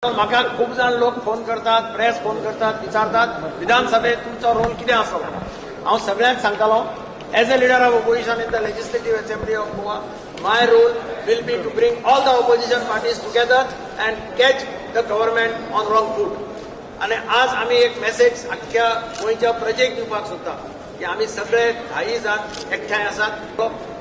म्हाका खूप जाण लोक फोन करतात, प्रेस फोन करतात, विचारतात विधानसभेत तुमचो रोल कितें आसलो. हांव सगळ्यांक सांगतालो as a leader of opposition in the legislative assembly of Goa my role will be to bring all the opposition parties together and catch the government on wrong foot. आणि आज आम्ही एक मेसेज अख्ख्या गोंयच्या प्रजेक दिवपाक सोदता की आम्ही सगळे 10 जाण एकठांय आसात.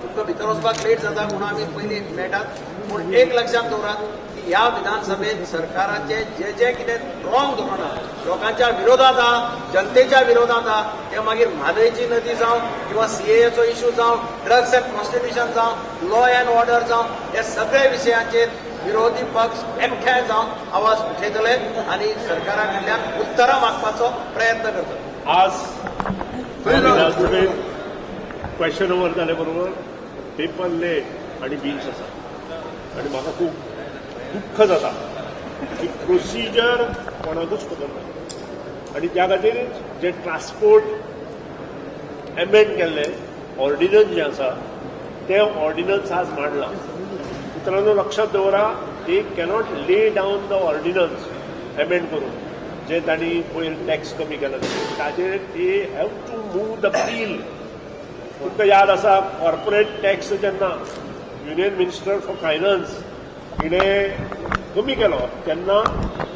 तुमकां भितर वचपाक लेट जाता म्हणून आम्ही पयलीं मेळटात, पूण एक लक्षात दवरात की ह्या विधानसभेत सरकाराचे जे जे कितें रॉंग धोरणां लोकांच्या विरोधात आहा, जनतेच्या विरोधात आहा, ते मागीर म्हादयची नदी जावं किंवा सीएएचो इश्यू जावं, ड्रग्स अँड प्रॉस्टिट्यूशन जावं, लॉ अँड ऑर्डर जावं, हे सगळे विशयांचेर विरोधी पक्ष एकठांय जावन आवाज उठयतले आणि सरकारा कडल्यान उत्तरां मागपाचो प्रयत्न करतले. आज विधानसभेत क्वेश्चन अवर जाले बरोबर पेपर लेट आणि बिल्स आसा आणि म्हाका खूब दुख्ख जाता की प्रोसिजर कोणाकूच खबर ना आणि त्या खातीर जे ट्रान्सपोर्ट एमेंड केल्ले ऑर्डिनन्स जे आसा ते ऑर्डिनन्स आज मांडला. मित्रांनो लक्षात दवरा, they cannot lay down the ordinance amend करून जे तांणी पयर टॅक्स कमी केला ताचेर they have to move the bill. तुमकां याद आसा कॉर्पोरेट टॅक्स जेन्ना युनियन मिनिस्टर फॉर फायनान्स हिणें कमी केलो तेन्ना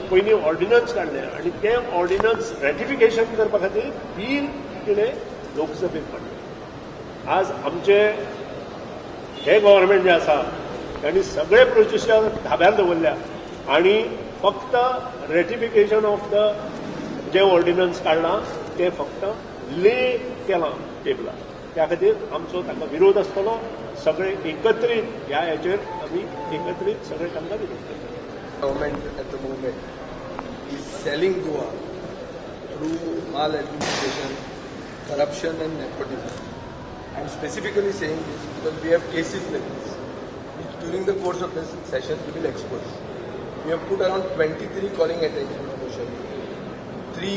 पयलीं ऑर्डिनन्स काडले आणि ते ऑर्डिनन्स रॅटिफिकेशन करपा खातीर बील तिणें लोकसभेत मांडलें. आज आमचे हे गव्हर्नमेंट जे आसा त्यांनी सगळे प्रोसिजर धाब्यार दवरल्या आणि फक्त रेटिफिकेशन ऑफ द जे ऑर्डिनन्स काढला ते फक्त ले केलां टेबलार. त्या खातीर आमचो ताका विरोध आसतलो. सगळे एकत्रीत ह्या हेचेर आमी एकत्रीत सगळे तांकां विरोध करतले. Government at the moment is selling Goa through maladministration, corruption and nepotism. I'm specifically saying this because we have cases like this, which during the course of this session we will expose. We have put around 23 calling attention motion, 3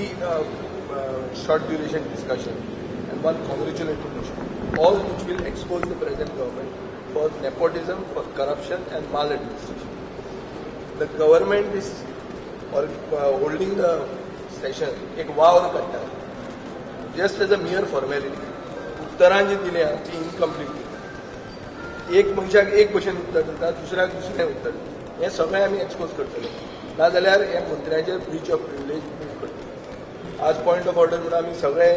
short duration discussion and 1 congratulatory motion, all which will expose the present government for nepotism, for corruption and maladministration. The government is holding the session एक वावर काडटा just as a mere formality. उत्तरां जी दिल्या ती incomplete. एक मनशाक एक भशेन उत्तर दिता, दुसऱ्याक दुसरें उत्तर दिता. हें सगळें आमी एक्सपोज करतले. नाजाल्यार हे मंत्र्याचेर ब्रीच ऑफ प्रिविलेज करतले. आज पॉयंट ऑफ ऑर्डर म्हणून आमी सगळे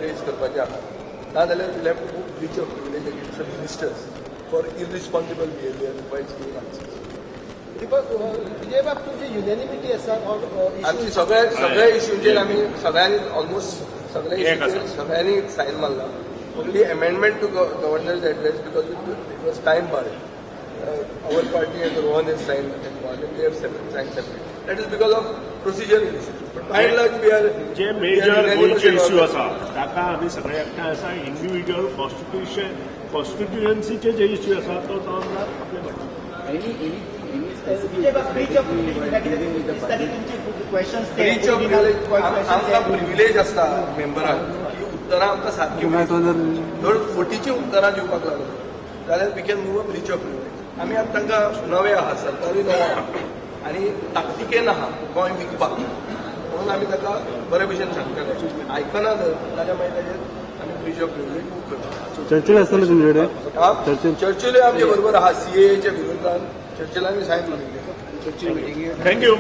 रेज करपाचे आहात. नाजाल्यार will have to breach of privilege against the ministers for irresponsible behaviour wise giving answers. Vijay बाब तुमची युनिनिमिटी आसा आमची सगळ्या इश्यूचेर आमी सगळ्यांनी ऑलमोस्ट सगळ्या इश्यूचेर सगळ्यांनी सायन मारला. Only amendment to governor's address because it was time bar. our party and Rohan has signed and they have signed separate. That is because of procedural issues. But by and large we are जे major गोंयचे issue आसा ताका आमी सगळे एकठांय आसा. Individual कॉन्स्टिट्युएन्सीचे जे issue आसा तो आमदार आपले म्हणटा. आमकां प्रिविलेज आसता मेंबराक की उत्तरां आमकां सारकी धड फटीची उत्तरां दिवपाक लागून जाल्यार we can move a breach of privilege. आमी आतां तांकां नवे आहा, सरकारी नवे आहा आनी ताकतिकेन आहा गोंय विकपाक म्हणून आमी ताका बरे भशेन सांगतले. आयकना जाल्यार मागीर ताजेर आमी ब्रीच ऑफ प्रिविलेज मूव करता. चर्चेल आसतले तुमचे कडेन? चर्चिल्यो आमचे बरोबर आहा. सीएएच्या विरोधान चर्चिलांनी सायन मारिल्ले. थँक्यू.